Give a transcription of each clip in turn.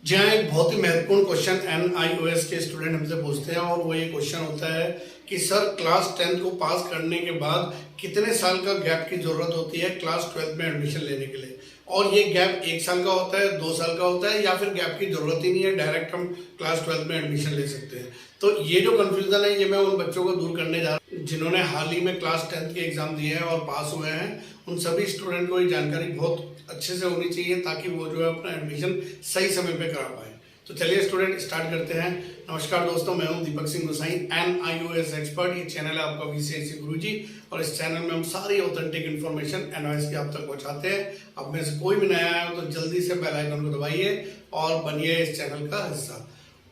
जहाँ एक बहुत ही महत्वपूर्ण क्वेश्चन NIOS के स्टूडेंट हमसे पूछते हैं और वो ये क्वेश्चन होता है कि सर क्लास 10th को पास करने के बाद कितने साल का गैप की जरूरत होती है क्लास 12th में एडमिशन लेने के लिए। और ये गैप 1 साल का होता है, 2 साल का होता है, या फिर गैप की जरूरत ही नहीं है, डायरेक्ट हम क्लास 12th में एडमिशन ले सकते हैं। तो ये जो कंफ्यूजन है ये मैं उन बच्चों को दूर करने जा रहा हूँ जिन्होंने हाल ही में क्लास 10th के एग्जाम दिए हैं और पास हुए हैं। उन सभी स्टूडेंट को ये जानकारी बहुत अच्छे से होनी चाहिए ताकि वो जो है अपना एडमिशन सही समय पे करा पाए। तो चलिए स्टूडेंट स्टार्ट करते हैं। नमस्कार दोस्तों, मैं हूं दीपक सिंह गोसाई, NIOS एक्सपर्ट। ये चैनल है आपका VCSE गुरुजी और इस चैनल में हम सारी ऑथेंटिक इन्फॉर्मेशन NIOS की आप तक पहुंचाते हैं। अब में से कोई भी नया आया हो तो जल्दी से बेल आइकन को दबाइए और बनिए इस चैनल का हिस्सा।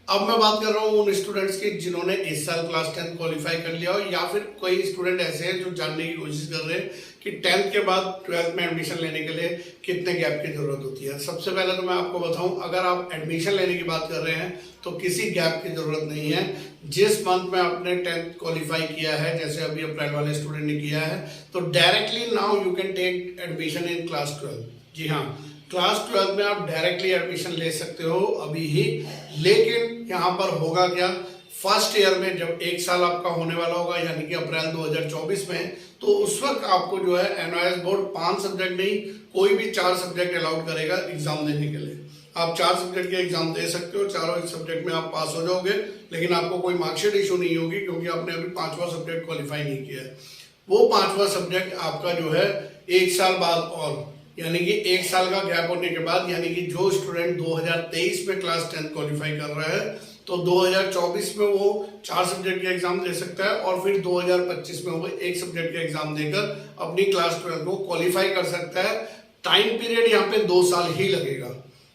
अब मैं बात कर रहा हूँ उन स्टूडेंट्स की जिन्होंने इस साल क्लास 10 क्वालिफाई कर लिया हो, या फिर कोई स्टूडेंट ऐसे हैं जो जानने की कोशिश कर रहे हैं कि 10th के बाद 12th में एडमिशन लेने के लिए कितने गैप की जरूरत होती है। सबसे पहले तो मैं आपको बताऊं, अगर आप एडमिशन लेने की बात कर रहे हैं तो किसी गैप की जरूरत नहीं है। जिस मंथ में आपने 10th क्वालिफाई किया है, जैसे अभी अप्रैल वाले स्टूडेंट ने किया है, तो directly now you can take admission in class 12। जी हाँ, क्लास 12 में आप डायरेक्टली एडमिशन ले सकते हो अभी ही। लेकिन यहाँ पर होगा क्या, फर्स्ट ईयर में जब 1 साल आपका होने वाला होगा यानी कि अप्रैल 2024 में, तो उस वक्त आपको जो है NIOS बोर्ड 5 सब्जेक्ट नहीं, कोई भी 4 सब्जेक्ट अलाउड करेगा एग्जाम देने के लिए। आप 4 सब्जेक्ट के एग्जाम दे सकते हो, चारों सब्जेक्ट में आप पास हो जाओगे, लेकिन आपको कोई मार्कशीट इशू नहीं होगी क्योंकि आपने अभी 5वां सब्जेक्ट क्वालिफाई नहीं किया है। वो 5वां सब्जेक्ट आपका जो है 1 साल बाद, और यानी कि 1 साल का गैप होने के बाद, यानी कि जो स्टूडेंट 2023 में क्लास 10 क्वालिफाई कर रहा है तो 2024 में वो 4 सब्जेक्ट के एग्जाम दे सकता है और फिर 2025 में वो 1 सब्जेक्ट के एग्जाम देकर अपनी क्लास 12 को क्वालिफाई कर सकता है। टाइम पीरियड यहाँ पे 2 साल ही लगेगा,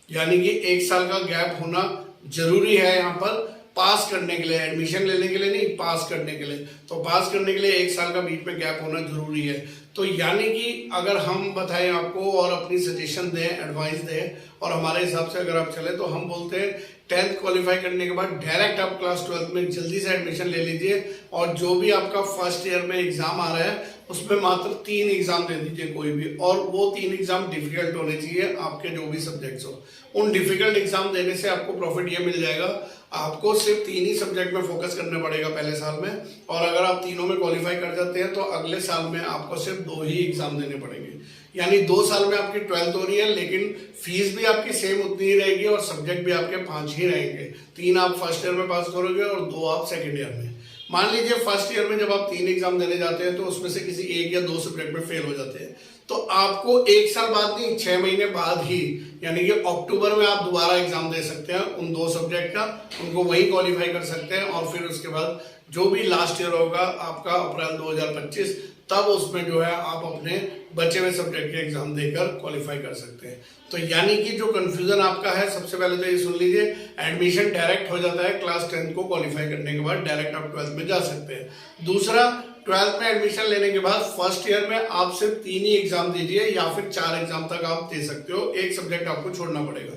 यानी कि 1 साल का गैप होना जरूरी है यहाँ पर पास करने के लिए, एडमिशन लेने के लिए नहीं, पास करने के लिए। तो पास करने के लिए 1 साल का बीच में गैप होना जरूरी है। तो यानी कि अगर हम बताएं आपको और अपनी सजेशन दें, एडवाइस दें और हमारे हिसाब से अगर आप चले, तो हम बोलते हैं 10th क्वालिफाई करने के बाद डायरेक्ट आप क्लास 12 में जल्दी से एडमिशन ले लीजिए और जो भी आपका फर्स्ट ईयर में एग्जाम आ रहा है उसमें मात्र 3 एग्जाम दे दीजिए कोई भी, और वो 3 एग्जाम डिफिकल्ट होने चाहिए आपके जो भी सब्जेक्ट्स हो। उन डिफिकल्ट एग्जाम देने से आपको प्रॉफिट ये मिल जाएगा, आपको सिर्फ 3 ही सब्जेक्ट में फोकस करना पड़ेगा पहले साल में, और अगर आप तीनों में क्वालिफाई कर जाते हैं तो अगले साल में आपको सिर्फ 2 ही एग्जाम देने पड़ेंगे। यानी 2 साल में आपकी 12th हो रही है, लेकिन फीस भी आपकी सेम उतनी ही रहेगी और सब्जेक्ट भी आपके 5 ही रहेंगे। 3 आप फर्स्ट ईयर में पास करोगे और 2 आप सेकेंड ईयर में। मान लीजिए फर्स्ट ईयर में जब आप 3 एग्जाम देने जाते हैं तो उसमें से किसी 1 या 2 सब्जेक्ट में फेल हो जाते हैं, तो आपको 1 साल बाद नहीं, 6 महीने बाद ही, यानी कि अक्टूबर में आप दोबारा एग्जाम दे सकते हैं उन 2 सब्जेक्ट का, उनको वही क्वालिफाई कर सकते हैं और फिर उसके बाद जो भी लास्ट ईयर होगा आपका अप्रैल 2025, तब उसमें जो है आप अपने बचे हुए सब्जेक्ट के एग्जाम देकर क्वालिफाई कर सकते हैं। तो यानी कि जो कंफ्यूजन आपका है, सबसे पहले तो ये सुन लीजिए, एडमिशन डायरेक्ट हो जाता है क्लास 10 को क्वालिफाई करने के बाद, डायरेक्ट आप 12th में जा सकते हैं। दूसरा, 12th में एडमिशन लेने के बाद फर्स्ट ईयर में आप सिर्फ 3 ही एग्जाम दीजिए या फिर 4 एग्जाम तक आप दे सकते हो, 1 सब्जेक्ट आपको छोड़ना पड़ेगा।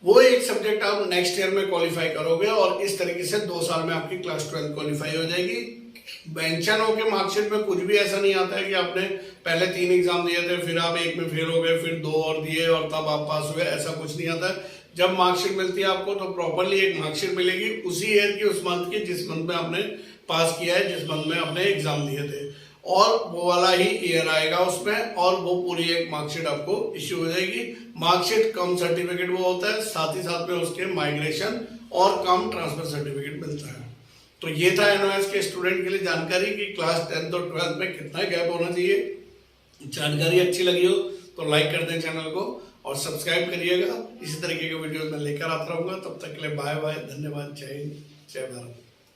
वो 1 सब्जेक्ट आप नेक्स्ट ईयर में क्वालिफाई करोगे और इस तरीके से 2 साल में आपकी क्लास 12 क्वालिफाई हो जाएगी। मेंशन हो के मार्कशीट में कुछ भी ऐसा नहीं आता है कि आपने पहले 3 एग्जाम दिए थे, फिर आप 1 में फेल हो गए, फिर 2 और दिए और तब आप पास हुए, ऐसा कुछ नहीं आता है। जब मार्कशीट मिलती है आपको तो प्रॉपरली एक मार्कशीट मिलेगी उसी ईयर की, उस मंथ की जिस मंथ में आपने पास किया है, जिस मंथ में आपने एग्जाम दिए थे, और वो वाला ही ईयर आएगा उसमें, और वो पूरी एक मार्कशीट आपको इश्यू हो जाएगी। मार्कशीट कम सर्टिफिकेट वो होता है, साथ ही साथ में उसके माइग्रेशन और कम ट्रांसफर सर्टिफिकेट मिलता है। तो ये था NIOS के स्टूडेंट के लिए जानकारी कि क्लास 10th और 12th में कितना गैप होना चाहिए। जानकारी अच्छी लगी हो तो लाइक कर दें चैनल को और सब्सक्राइब करिएगा। इसी तरीके के वीडियोस मैं लेकर आता रहूंगा। तब तक के लिए बाय बाय, धन्यवाद, जय हिंद, जय भारत।